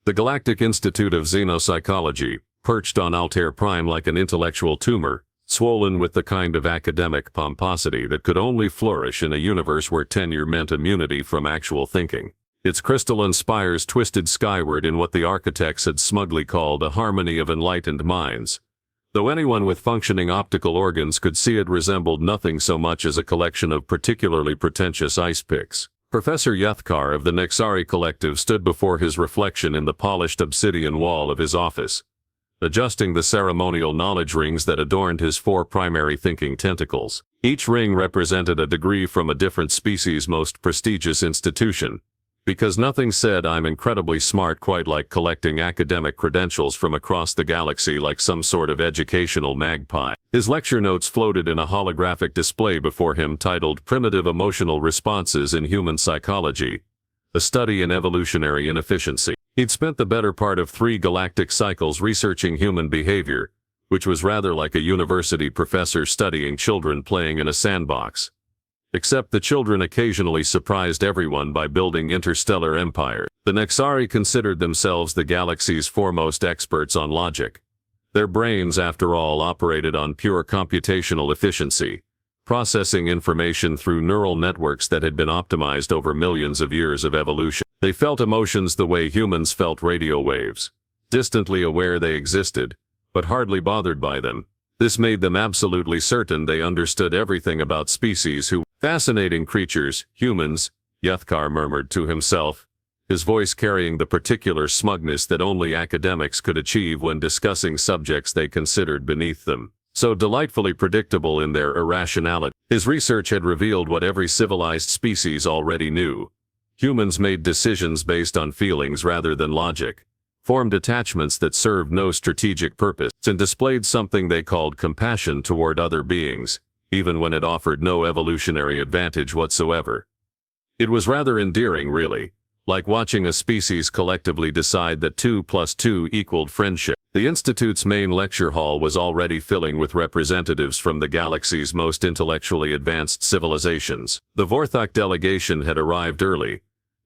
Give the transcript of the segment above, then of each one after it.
The Galactic Institute of Xenopsychology, perched on Altair Prime like an intellectual tumor, swollen with the kind of academic pomposity that could only flourish in a universe where tenure meant immunity from actual thinking. Its crystalline spires twisted skyward in what the architects had smugly called a harmony of enlightened minds. Though anyone with functioning optical organs could see it resembled nothing so much as a collection of particularly pretentious ice picks. Professor Yeth'kar of the Nexari Collective stood before his reflection in the polished obsidian wall of his office, adjusting the ceremonial knowledge rings that adorned his 4 primary thinking tentacles. Each ring represented a degree from a different species' most prestigious institution, because nothing said I'm incredibly smart quite like collecting academic credentials from across the galaxy like some sort of educational magpie. His lecture notes floated in a holographic display before him titled Primitive Emotional Responses in Human Psychology, a Study in Evolutionary Inefficiency. He'd spent the better part of 3 galactic cycles researching human behavior, which was rather like a university professor studying children playing in a sandbox. Except the children occasionally surprised everyone by building interstellar empires. The Nexari considered themselves the galaxy's foremost experts on logic. Their brains, after all, operated on pure computational efficiency, processing information through neural networks that had been optimized over millions of years of evolution. They felt emotions the way humans felt radio waves, distantly aware they existed, but hardly bothered by them. This made them absolutely certain they understood everything about species who fascinating creatures, humans, Yeth'kar murmured to himself, his voice carrying the particular smugness that only academics could achieve when discussing subjects they considered beneath them. So delightfully predictable in their irrationality. His research had revealed what every civilized species already knew. Humans made decisions based on feelings rather than logic, formed attachments that served no strategic purpose, and displayed something they called compassion toward other beings, even when it offered no evolutionary advantage whatsoever. It was rather endearing, really, like watching a species collectively decide that 2 + 2 equaled friendship. The Institute's main lecture hall was already filling with representatives from the galaxy's most intellectually advanced civilizations. The Vorthok delegation had arrived early,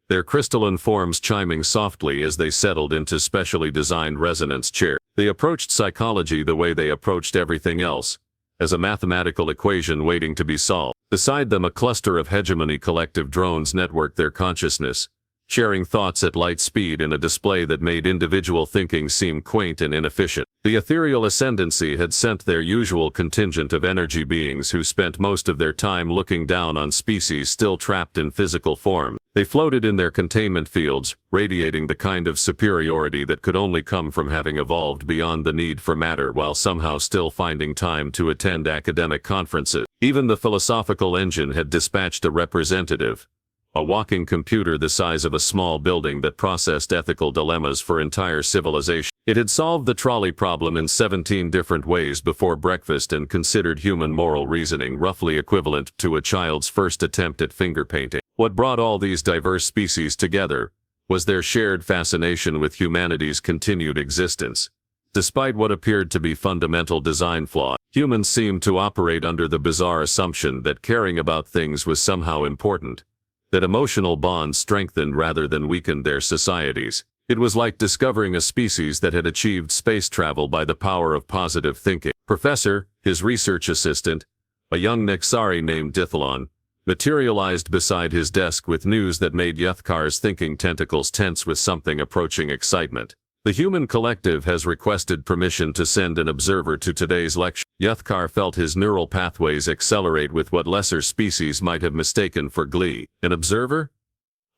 their crystalline forms chiming softly as they settled into specially designed resonance chairs. They approached psychology the way they approached everything else, as a mathematical equation waiting to be solved. Beside them, a cluster of hegemony collective drones networked their consciousness, sharing thoughts at light speed in a display that made individual thinking seem quaint and inefficient. The ethereal ascendancy had sent their usual contingent of energy beings who spent most of their time looking down on species still trapped in physical form. They floated in their containment fields, radiating the kind of superiority that could only come from having evolved beyond the need for matter while somehow still finding time to attend academic conferences. Even the philosophical engine had dispatched a representative, a walking computer the size of a small building that processed ethical dilemmas for entire civilization. It had solved the trolley problem in 17 different ways before breakfast and considered human moral reasoning roughly equivalent to a child's first attempt at finger painting. What brought all these diverse species together was their shared fascination with humanity's continued existence. Despite what appeared to be fundamental design flaws, humans seemed to operate under the bizarre assumption that caring about things was somehow important, that emotional bonds strengthened rather than weakened their societies. It was like discovering a species that had achieved space travel by the power of positive thinking. Professor, his research assistant, a young Nexari named toThe, materialized beside his desk with news that made Yeth'kar's thinking tentacles tense with something approaching excitement. The human collective has requested permission to send an observer to today's lecture. Yeth'kar felt his neural pathways accelerate with what lesser species might have mistaken for glee. An observer?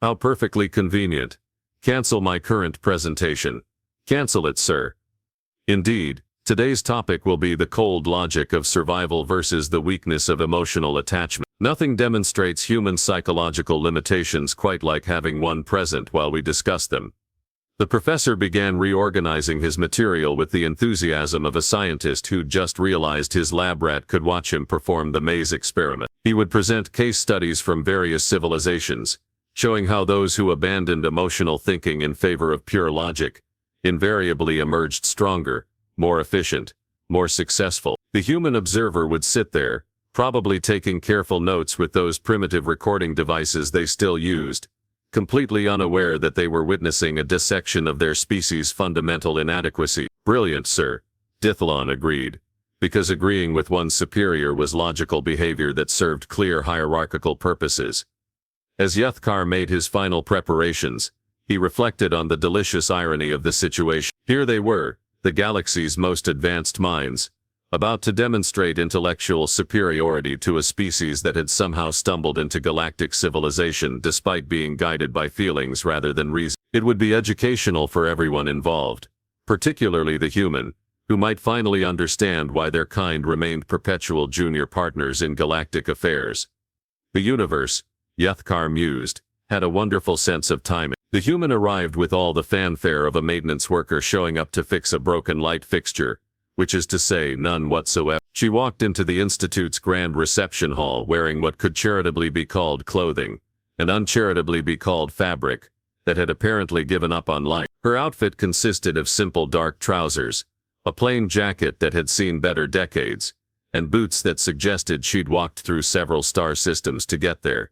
How perfectly convenient. Cancel my current presentation. Cancel it, sir. Indeed, today's topic will be the cold logic of survival versus the weakness of emotional attachment. Nothing demonstrates human psychological limitations quite like having one present while we discuss them. The professor began reorganizing his material with the enthusiasm of a scientist who'd just realized his lab rat could watch him perform the maze experiment. He would present case studies from various civilizations, showing how those who abandoned emotional thinking in favor of pure logic invariably emerged stronger, more efficient, more successful. The human observer would sit there, probably taking careful notes with those primitive recording devices they still used, completely unaware that they were witnessing a dissection of their species' fundamental inadequacy. Brilliant, sir, Dithalon agreed, because agreeing with one's superior was logical behavior that served clear hierarchical purposes. As Yeth'kar made his final preparations, he reflected on the delicious irony of the situation. Here they were, the galaxy's most advanced minds, about to demonstrate intellectual superiority to a species that had somehow stumbled into galactic civilization despite being guided by feelings rather than reason. It would be educational for everyone involved, particularly the human, who might finally understand why their kind remained perpetual junior partners in galactic affairs. The universe, Yeth'kar mused, had a wonderful sense of timing. The human arrived with all the fanfare of a maintenance worker showing up to fix a broken light fixture, which is to say none whatsoever. She walked into the Institute's grand reception hall wearing what could charitably be called clothing, and uncharitably be called fabric, that had apparently given up on life. Her outfit consisted of simple dark trousers, a plain jacket that had seen better decades, and boots that suggested she'd walked through several star systems to get there.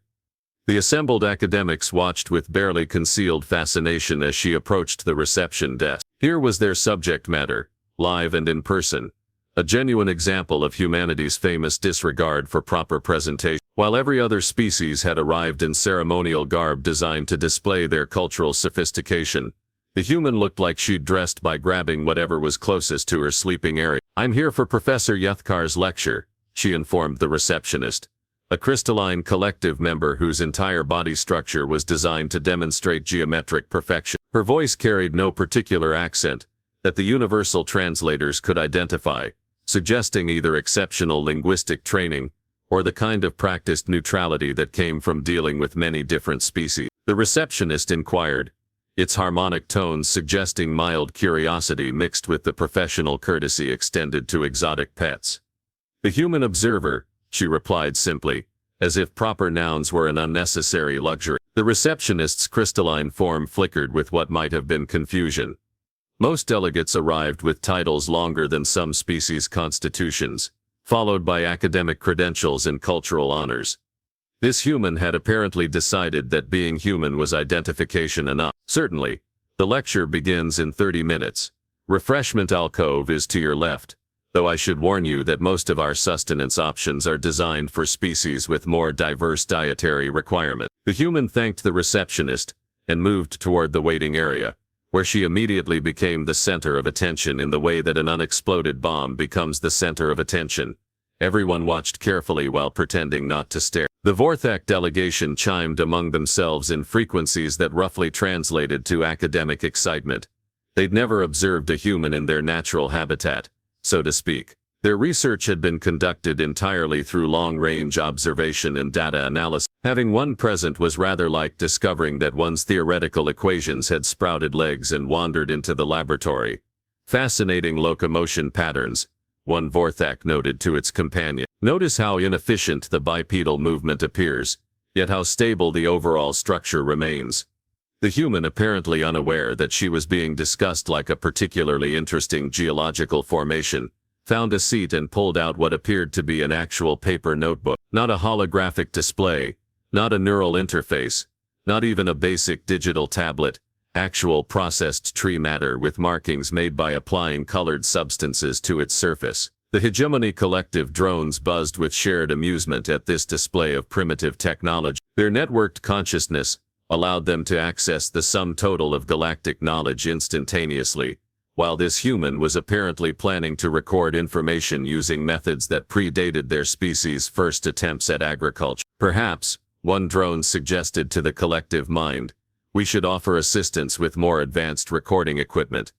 The assembled academics watched with barely concealed fascination as she approached the reception desk. Here was their subject matter, live and in person, a genuine example of humanity's famous disregard for proper presentation. While every other species had arrived in ceremonial garb designed to display their cultural sophistication, the human looked like she'd dressed by grabbing whatever was closest to her sleeping area. "I'm here for Professor Yeth'kar's lecture," she informed the receptionist, a crystalline collective member whose entire body structure was designed to demonstrate geometric perfection. Her voice carried no particular accent that the universal translators could identify, suggesting either exceptional linguistic training or the kind of practiced neutrality that came from dealing with many different species. The receptionist inquired, its harmonic tones suggesting mild curiosity mixed with the professional courtesy extended to exotic pets. "The human observer," she replied simply, as if proper nouns were an unnecessary luxury. The receptionist's crystalline form flickered with what might have been confusion. Most delegates arrived with titles longer than some species' constitutions, followed by academic credentials and cultural honors. This human had apparently decided that being human was identification enough. "Certainly, the lecture begins in 30 minutes. Refreshment alcove is to your left, though I should warn you that most of our sustenance options are designed for species with more diverse dietary requirements." The human thanked the receptionist and moved toward the waiting area, where she immediately became the center of attention in the way that an unexploded bomb becomes the center of attention. Everyone watched carefully while pretending not to stare. The Vorthak delegation chimed among themselves in frequencies that roughly translated to academic excitement. They'd never observed a human in their natural habitat, so to speak. Their research had been conducted entirely through long-range observation and data analysis. Having one present was rather like discovering that one's theoretical equations had sprouted legs and wandered into the laboratory. "Fascinating locomotion patterns," one Vorthak noted to its companion. "Notice how inefficient the bipedal movement appears, yet how stable the overall structure remains." The human, apparently unaware that she was being discussed like a particularly interesting geological formation, found a seat and pulled out what appeared to be an actual paper notebook. Not a holographic display, not a neural interface, not even a basic digital tablet, actual processed tree matter with markings made by applying colored substances to its surface. The Hegemony Collective drones buzzed with shared amusement at this display of primitive technology. Their networked consciousness allowed them to access the sum total of galactic knowledge instantaneously, while this human was apparently planning to record information using methods that predated their species' first attempts at agriculture. "Perhaps," one drone suggested to the collective mind, "we should offer assistance with more advanced recording equipment."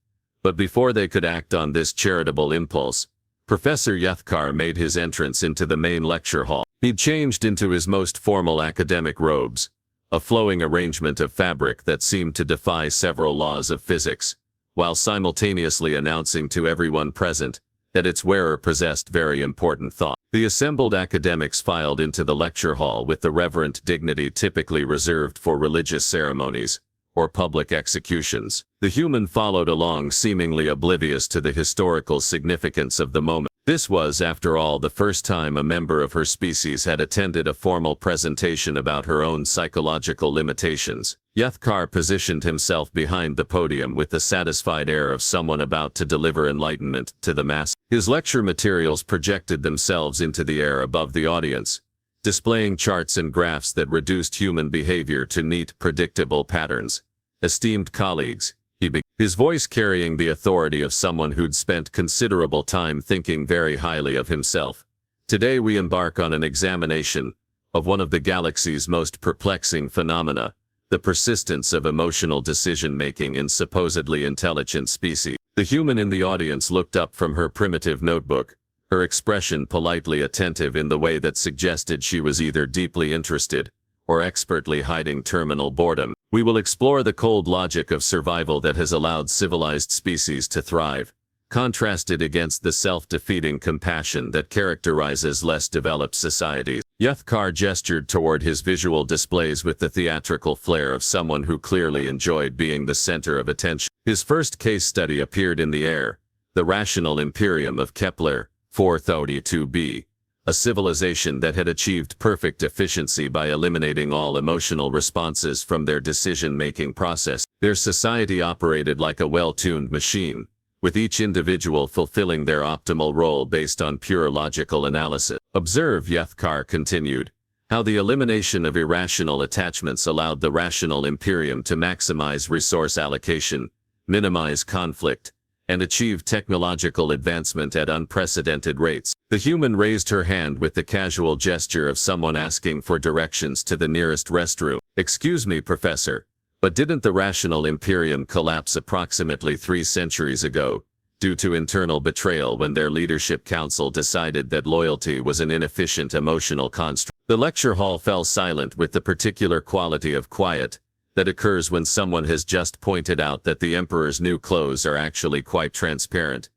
But before they could act on this charitable impulse, Professor Yeth'kar made his entrance into the main lecture hall. He'd changed into his most formal academic robes, a flowing arrangement of fabric that seemed to defy several laws of physics, while simultaneously announcing to everyone present that its wearer possessed very important thought. The assembled academics filed into the lecture hall with the reverent dignity typically reserved for religious ceremonies, or public executions. The human followed along, seemingly oblivious to the historical significance of the moment. This was, after all, the first time a member of her species had attended a formal presentation about her own psychological limitations. Yeth'kar positioned himself behind the podium with the satisfied air of someone about to deliver enlightenment to the mass. His lecture materials projected themselves into the air above the audience, displaying charts and graphs that reduced human behavior to neat, predictable patterns. Esteemed colleagues, he began, his voice carrying the authority of someone who'd spent considerable time thinking very highly of himself. Today we embark on an examination of one of the galaxy's most perplexing phenomena, the persistence of emotional decision-making in supposedly intelligent species. The human in the audience looked up from her primitive notebook, her expression politely attentive in the way that suggested she was either deeply interested or expertly hiding terminal boredom. We will explore the cold logic of survival that has allowed civilized species to thrive, contrasted against the self-defeating compassion that characterizes less developed societies. Yeth'kar gestured toward his visual displays with the theatrical flair of someone who clearly enjoyed being the center of attention. His first case study appeared in the air, the rational imperium of Kepler, 432b, a civilization that had achieved perfect efficiency by eliminating all emotional responses from their decision-making process. Their society operated like a well-tuned machine, with each individual fulfilling their optimal role based on pure logical analysis. Observe, Yeth'kar continued, how the elimination of irrational attachments allowed the rational imperium to maximize resource allocation, minimize conflict, and achieve technological advancement at unprecedented rates. The human raised her hand with the casual gesture of someone asking for directions to the nearest restroom. Excuse me, Professor, but didn't the rational imperium collapse approximately 3 centuries ago, due to internal betrayal when their leadership council decided that loyalty was an inefficient emotional construct? The lecture hall fell silent with the particular quality of quiet that occurs when someone has just pointed out that the emperor's new clothes are actually quite transparent.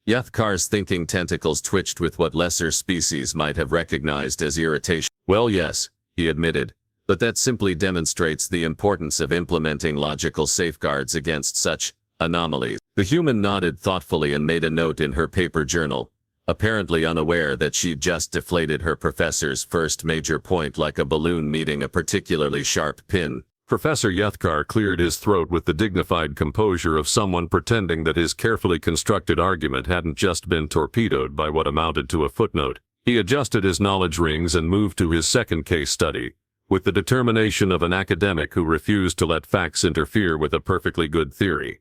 Yeth'kar's thinking tentacles twitched with what lesser species might have recognized as irritation. Well, yes, he admitted, but that simply demonstrates the importance of implementing logical safeguards against such anomalies. The human nodded thoughtfully and made a note in her paper journal, apparently unaware that she'd just deflated her professor's first major point like a balloon meeting a particularly sharp pin. Professor Yeth'kar cleared his throat with the dignified composure of someone pretending that his carefully constructed argument hadn't just been torpedoed by what amounted to a footnote. He adjusted his knowledge rings and moved to his second case study, with the determination of an academic who refused to let facts interfere with a perfectly good theory.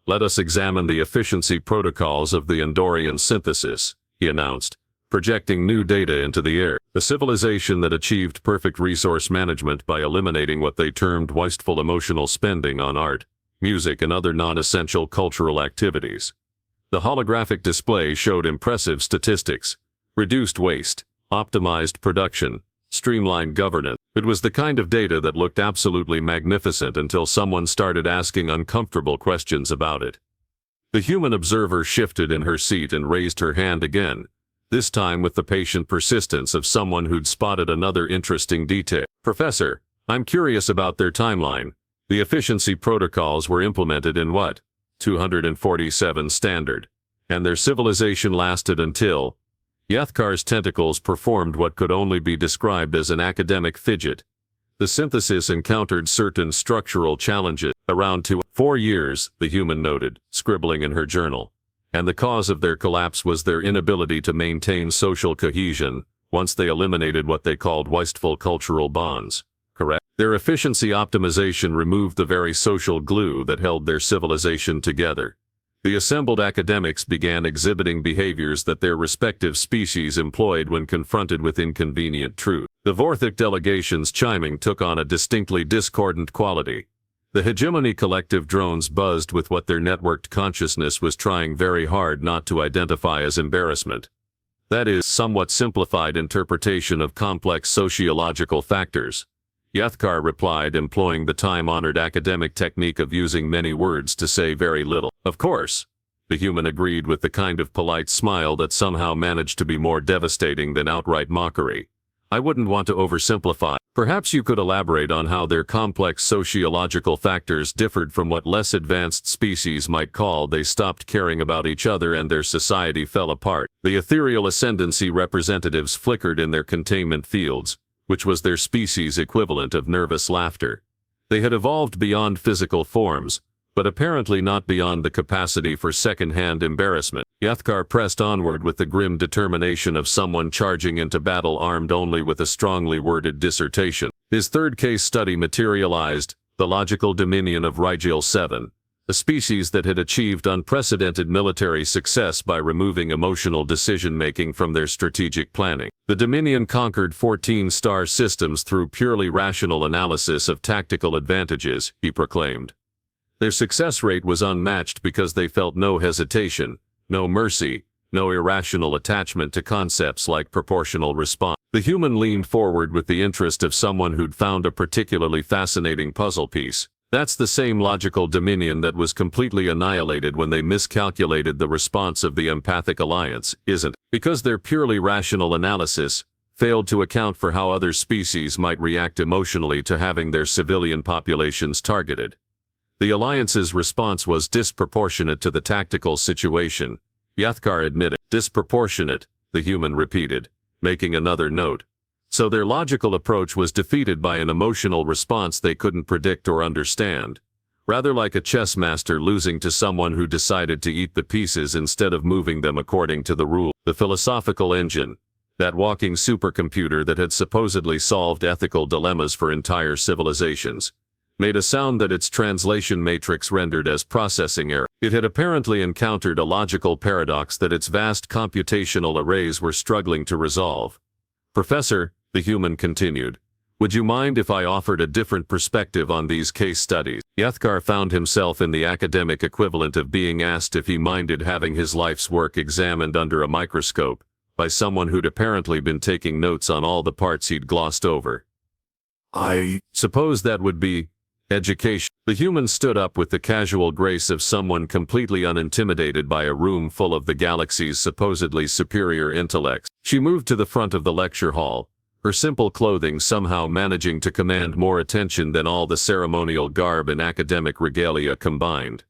Let us examine the efficiency protocols of the Andorian synthesis, he announced, projecting new data into the air. A civilization that achieved perfect resource management by eliminating what they termed wasteful emotional spending on art, music, and other non-essential cultural activities. The holographic display showed impressive statistics, reduced waste, optimized production, streamlined governance. It was the kind of data that looked absolutely magnificent until someone started asking uncomfortable questions about it. The human observer shifted in her seat and raised her hand again, this time with the patient persistence of someone who'd spotted another interesting detail. Professor, I'm curious about their timeline. The efficiency protocols were implemented in what? 247 standard. And their civilization lasted until... Yeth'kar's tentacles performed what could only be described as an academic fidget. The synthesis encountered certain structural challenges. Around 4 years, the human noted, scribbling in her journal. And the cause of their collapse was their inability to maintain social cohesion once they eliminated what they called wasteful cultural bonds. Correct? Their efficiency optimization removed the very social glue that held their civilization together. The assembled academics began exhibiting behaviors that their respective species employed when confronted with inconvenient truth. The Vorthic delegation's chiming took on a distinctly discordant quality. The hegemony collective drones buzzed with what their networked consciousness was trying very hard not to identify as embarrassment. That is, somewhat simplified interpretation of complex sociological factors. Yeth'kar replied, employing the time-honored academic technique of using many words to say very little. Of course, the human agreed with the kind of polite smile that somehow managed to be more devastating than outright mockery. I wouldn't want to oversimplify. Perhaps you could elaborate on how their complex sociological factors differed from what less advanced species might call they stopped caring about each other and their society fell apart. The ethereal ascendancy representatives flickered in their containment fields, which was their species' equivalent of nervous laughter. They had evolved beyond physical forms, but apparently not beyond the capacity for second-hand embarrassment. Yeth'kar pressed onward with the grim determination of someone charging into battle armed only with a strongly worded dissertation. His third case study materialized, the logical dominion of Rigel 7, a species that had achieved unprecedented military success by removing emotional decision-making from their strategic planning. The Dominion conquered 14 star systems through purely rational analysis of tactical advantages, he proclaimed. Their success rate was unmatched because they felt no hesitation, no mercy, no irrational attachment to concepts like proportional response. The human leaned forward with the interest of someone who'd found a particularly fascinating puzzle piece. That's the same logical dominion that was completely annihilated when they miscalculated the response of the empathic alliance, isn't it? Because their purely rational analysis failed to account for how other species might react emotionally to having their civilian populations targeted. The alliance's response was disproportionate to the tactical situation, Yeth'kar admitted. Disproportionate, the human repeated, making another note. So their logical approach was defeated by an emotional response they couldn't predict or understand. Rather like a chess master losing to someone who decided to eat the pieces instead of moving them according to the rule. The philosophical engine, that walking supercomputer that had supposedly solved ethical dilemmas for entire civilizations, made a sound that its translation matrix rendered as processing error. It had apparently encountered a logical paradox that its vast computational arrays were struggling to resolve. Professor, the human continued, would you mind if I offered a different perspective on these case studies? Yeth'kar found himself in the academic equivalent of being asked if he minded having his life's work examined under a microscope by someone who'd apparently been taking notes on all the parts he'd glossed over. I suppose that would be education. The human stood up with the casual grace of someone completely unintimidated by a room full of the galaxy's supposedly superior intellects. She moved to the front of the lecture hall, her simple clothing somehow managing to command more attention than all the ceremonial garb and academic regalia combined.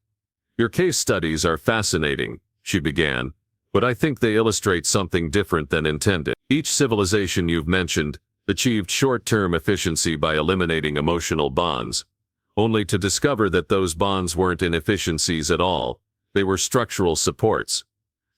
Your case studies are fascinating, she began, but I think they illustrate something different than intended. Each civilization you've mentioned achieved short-term efficiency by eliminating emotional bonds, only to discover that those bonds weren't inefficiencies at all, they were structural supports.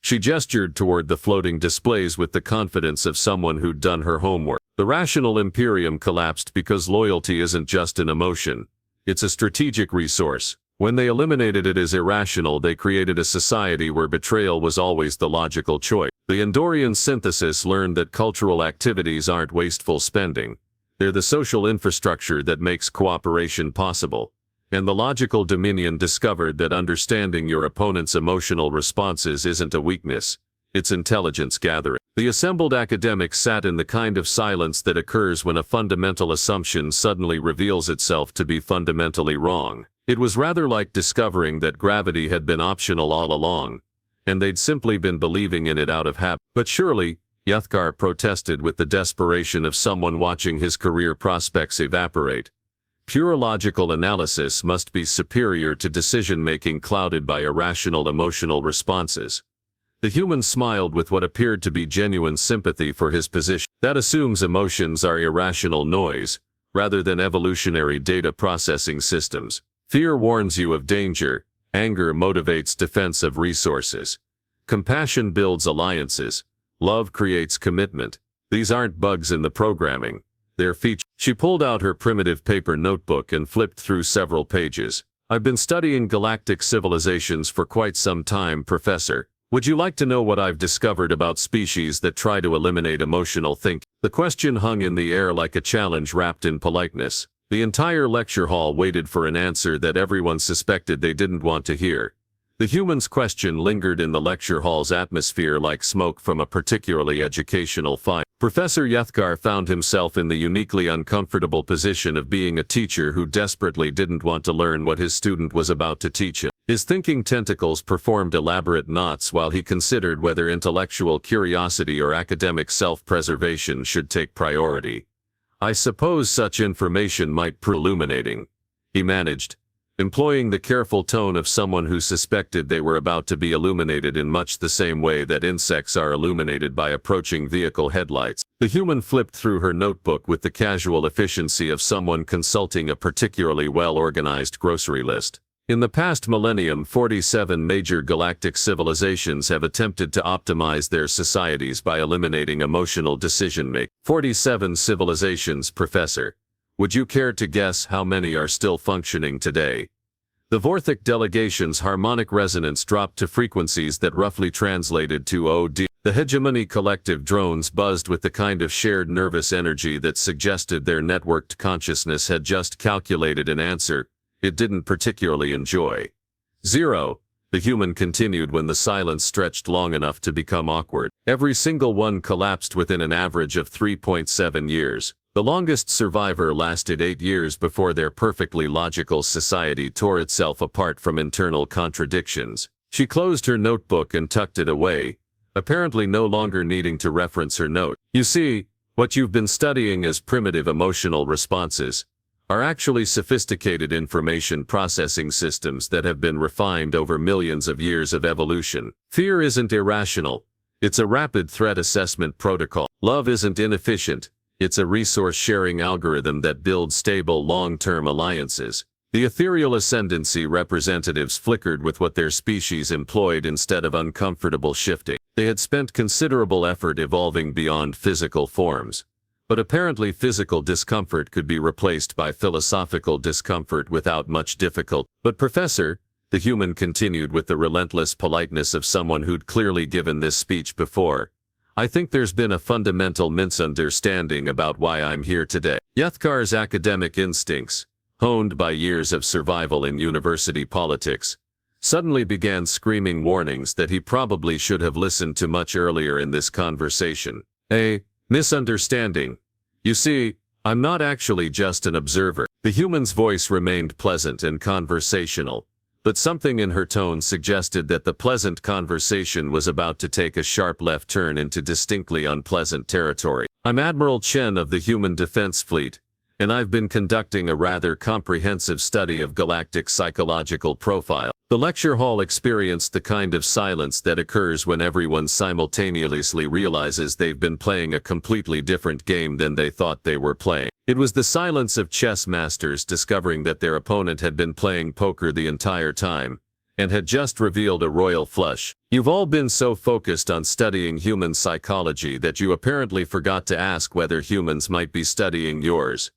She gestured toward the floating displays with the confidence of someone who'd done her homework. The rational imperium collapsed because loyalty isn't just an emotion, it's a strategic resource. When they eliminated it as irrational, they created a society where betrayal was always the logical choice. The Andorian synthesis learned that cultural activities aren't wasteful spending. They're the social infrastructure that makes cooperation possible. And the logical dominion discovered that understanding your opponent's emotional responses isn't a weakness, it's intelligence gathering. The assembled academics sat in the kind of silence that occurs when a fundamental assumption suddenly reveals itself to be fundamentally wrong. It was rather like discovering that gravity had been optional all along, and they'd simply been believing in it out of habit. But surely, Yeth'kar protested with the desperation of someone watching his career prospects evaporate. Pure logical analysis must be superior to decision-making clouded by irrational emotional responses. The human smiled with what appeared to be genuine sympathy for his position. That assumes emotions are irrational noise, rather than evolutionary data processing systems. Fear warns you of danger, anger motivates defense of resources. Compassion builds alliances. Love creates commitment. These aren't bugs in the programming, they're features. She pulled out her primitive paper notebook and flipped through several pages. I've been studying galactic civilizations for quite some time, Professor. Would you like to know what I've discovered about species that try to eliminate emotional thinking? The question hung in the air like a challenge wrapped in politeness. The entire lecture hall waited for an answer that everyone suspected they didn't want to hear. The human's question lingered in the lecture hall's atmosphere like smoke from a particularly educational fire. Professor Yeth'kar found himself in the uniquely uncomfortable position of being a teacher who desperately didn't want to learn what his student was about to teach him. His thinking tentacles performed elaborate knots while he considered whether intellectual curiosity or academic self-preservation should take priority. I suppose such information might prove illuminating, he managed, employing the careful tone of someone who suspected they were about to be illuminated in much the same way that insects are illuminated by approaching vehicle headlights. The human flipped through her notebook with the casual efficiency of someone consulting a particularly well-organized grocery list. In the past millennium, 47 major galactic civilizations have attempted to optimize their societies by eliminating emotional decision-making. 47 civilizations, Professor. Would you care to guess how many are still functioning today? The Vorthic delegation's harmonic resonance dropped to frequencies that roughly translated to OD. The hegemony collective drones buzzed with the kind of shared nervous energy that suggested their networked consciousness had just calculated an answer it didn't particularly enjoy. 0. The human continued when the silence stretched long enough to become awkward. Every single one collapsed within an average of 3.7 years. The longest survivor lasted 8 years before their perfectly logical society tore itself apart from internal contradictions. She closed her notebook and tucked it away, apparently no longer needing to reference her note. You see, what you've been studying as primitive emotional responses are actually sophisticated information processing systems that have been refined over millions of years of evolution. Fear isn't irrational. It's a rapid threat assessment protocol. Love isn't inefficient. It's a resource-sharing algorithm that builds stable long-term alliances. The ethereal ascendancy representatives flickered with what their species employed instead of uncomfortable shifting. They had spent considerable effort evolving beyond physical forms. But apparently physical discomfort could be replaced by philosophical discomfort without much difficulty. But Professor, the human continued with the relentless politeness of someone who'd clearly given this speech before, I think there's been a fundamental misunderstanding about why I'm here today. Yeth'kar's academic instincts, honed by years of survival in university politics, suddenly began screaming warnings that he probably should have listened to much earlier in this conversation. A misunderstanding. You see, I'm not actually just an observer. The human's voice remained pleasant and conversational, but something in her tone suggested that the pleasant conversation was about to take a sharp left turn into distinctly unpleasant territory. I'm Admiral Chen of the Human Defense Fleet, and I've been conducting a rather comprehensive study of galactic psychological profile. The lecture hall experienced the kind of silence that occurs when everyone simultaneously realizes they've been playing a completely different game than they thought they were playing. It was the silence of chess masters discovering that their opponent had been playing poker the entire time, and had just revealed a royal flush. You've all been so focused on studying human psychology that you apparently forgot to ask whether humans might be studying yours.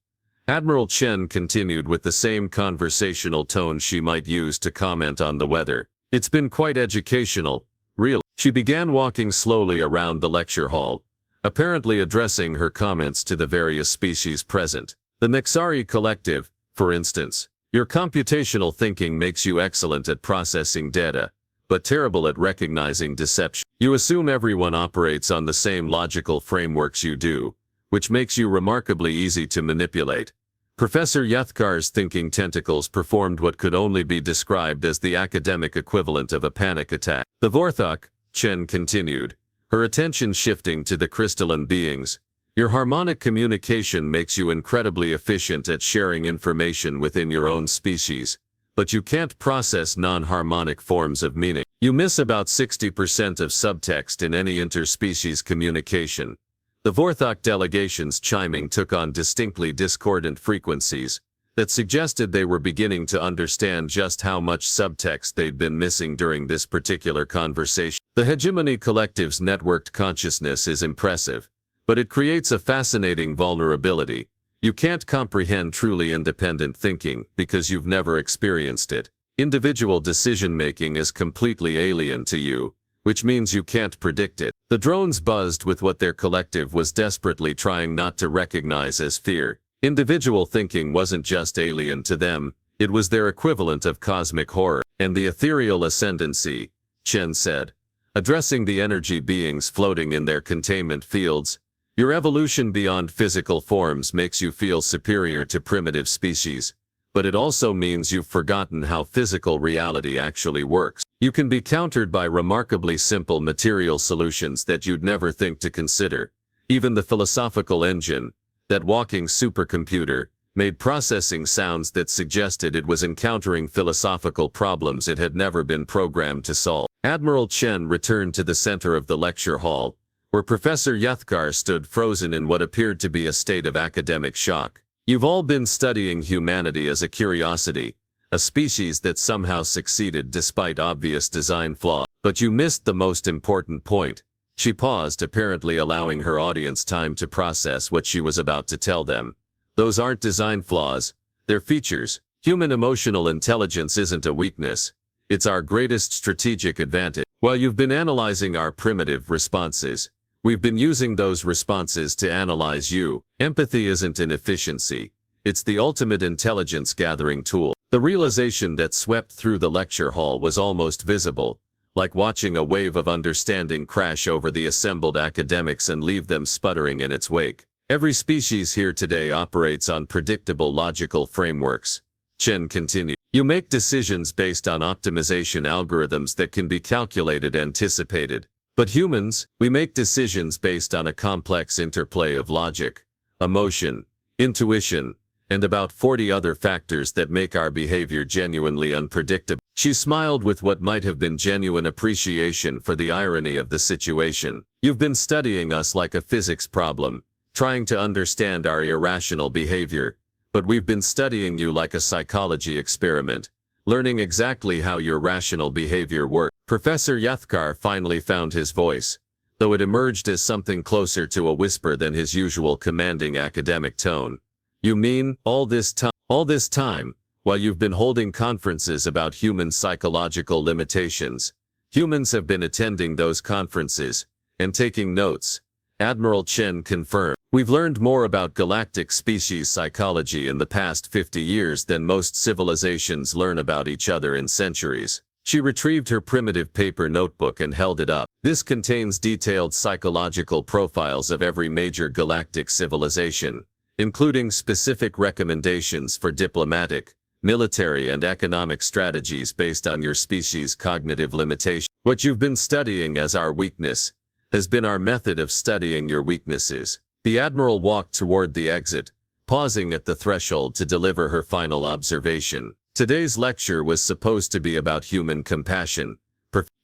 Admiral Chen continued with the same conversational tone she might use to comment on the weather. It's been quite educational, really. She began walking slowly around the lecture hall, apparently addressing her comments to the various species present. The Nexari Collective, for instance. Your computational thinking makes you excellent at processing data, but terrible at recognizing deception. You assume everyone operates on the same logical frameworks you do, which makes you remarkably easy to manipulate. Professor Yeth'kar's thinking tentacles performed what could only be described as the academic equivalent of a panic attack. The Vorthok, Chen continued, her attention shifting to the crystalline beings. Your harmonic communication makes you incredibly efficient at sharing information within your own species, but you can't process non-harmonic forms of meaning. You miss about 60% of subtext in any interspecies communication. The Vorthok delegation's chiming took on distinctly discordant frequencies that suggested they were beginning to understand just how much subtext they'd been missing during this particular conversation. The Hegemony Collective's networked consciousness is impressive, but it creates a fascinating vulnerability. You can't comprehend truly independent thinking because you've never experienced it. Individual decision-making is completely alien to you, which means you can't predict it. The drones buzzed with what their collective was desperately trying not to recognize as fear. Individual thinking wasn't just alien to them, it was their equivalent of cosmic horror. And the ethereal ascendancy, Chen said, addressing the energy beings floating in their containment fields. Your evolution beyond physical forms makes you feel superior to primitive species, but it also means you've forgotten how physical reality actually works. You can be countered by remarkably simple material solutions that you'd never think to consider. Even the philosophical engine, That walking supercomputer made processing sounds that suggested it was encountering philosophical problems it had never been programmed to solve. Admiral Chen returned to the center of the lecture hall, where Professor Yeth'kar stood frozen in what appeared to be a state of academic shock. You've all been studying humanity as a curiosity, a species that somehow succeeded despite obvious design flaws. But you missed the most important point. She paused, apparently allowing her audience time to process what she was about to tell them. Those aren't design flaws, they're features. Human emotional intelligence isn't a weakness. It's our greatest strategic advantage. While you've been analyzing our primitive responses, we've been using those responses to analyze you. Empathy isn't an efficiency. It's the ultimate intelligence gathering tool. The realization that swept through the lecture hall was almost visible, like watching a wave of understanding crash over the assembled academics and leave them sputtering in its wake. Every species here today operates on predictable logical frameworks. Chen continued. You make decisions based on optimization algorithms that can be calculated, anticipated. But humans, we make decisions based on a complex interplay of logic, emotion, intuition, and about 40 other factors that make our behavior genuinely unpredictable. She smiled with what might have been genuine appreciation for the irony of the situation. You've been studying us like a physics problem, trying to understand our irrational behavior, but we've been studying you like a psychology experiment, learning exactly how your rational behavior works. Professor Yeth'kar finally found his voice, though it emerged as something closer to a whisper than his usual commanding academic tone. You mean, all this time, while you've been holding conferences about human psychological limitations, humans have been attending those conferences and taking notes, Admiral Chen confirmed. We've learned more about galactic species psychology in the past 50 years than most civilizations learn about each other in centuries. She retrieved her primitive paper notebook and held it up. This contains detailed psychological profiles of every major galactic civilization, including specific recommendations for diplomatic, military, and economic strategies based on your species' cognitive limitations. What you've been studying as our weakness has been our method of studying your weaknesses. The Admiral walked toward the exit, pausing at the threshold to deliver her final observation. Today's lecture was supposed to be about human compassion.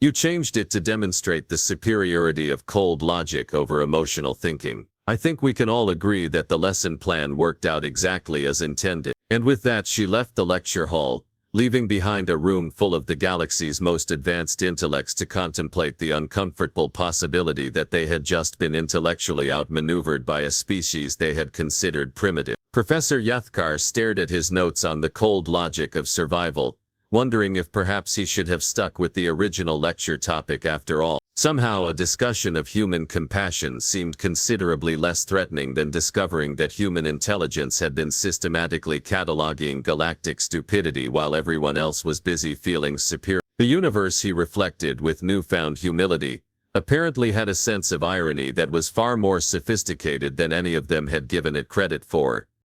You changed it to demonstrate the superiority of cold logic over emotional thinking. I think we can all agree that the lesson plan worked out exactly as intended. And with that, she left the lecture hall, leaving behind a room full of the galaxy's most advanced intellects to contemplate the uncomfortable possibility that they had just been intellectually outmaneuvered by a species they had considered primitive. Professor Yeth'kar stared at his notes on the cold logic of survival, wondering if perhaps he should have stuck with the original lecture topic after all. Somehow a discussion of human compassion seemed considerably less threatening than discovering that human intelligence had been systematically cataloging galactic stupidity while everyone else was busy feeling superior. The universe, he reflected with newfound humility, apparently had a sense of irony that was far more sophisticated than any of them had given it credit for.